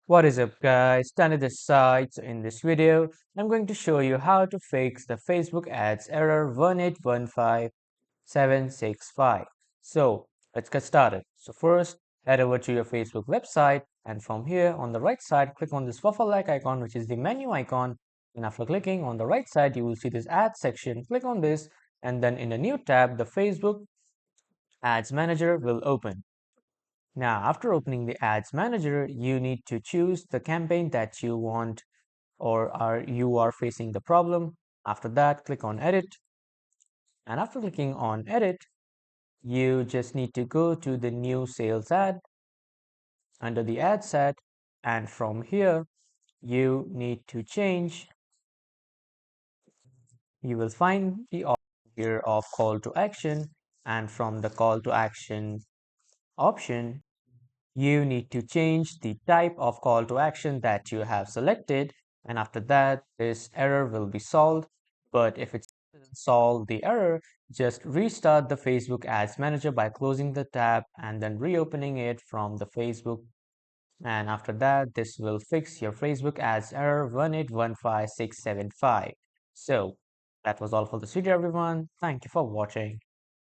What is up guys, Danny this side. So in this video, I'm going to show you how to fix the Facebook ads error 1815765. So let's get started. So first, head over to your Facebook website and from here on the right side, click on this waffle-like icon which is the menu icon, and after clicking on the right side, you will see this ads section. Click on this and then in a new tab, the Facebook Ads Manager will open. Now, after opening the Ads Manager, you need to choose the campaign that you want or you are facing the problem. After that, click on Edit. And after clicking on Edit, you just need to go to the new sales ad under the ad set. And from here, you need to change. You will find the option here of call to action. And from the call to action option, you need to change the type of call to action that you have selected, and after that this error will be solved. But if it doesn't solve the error, just restart the Facebook Ads Manager by closing the tab and then reopening it from the Facebook, and after that this will fix your Facebook ads error 1815675. So that was all for this video everyone. Thank you for watching.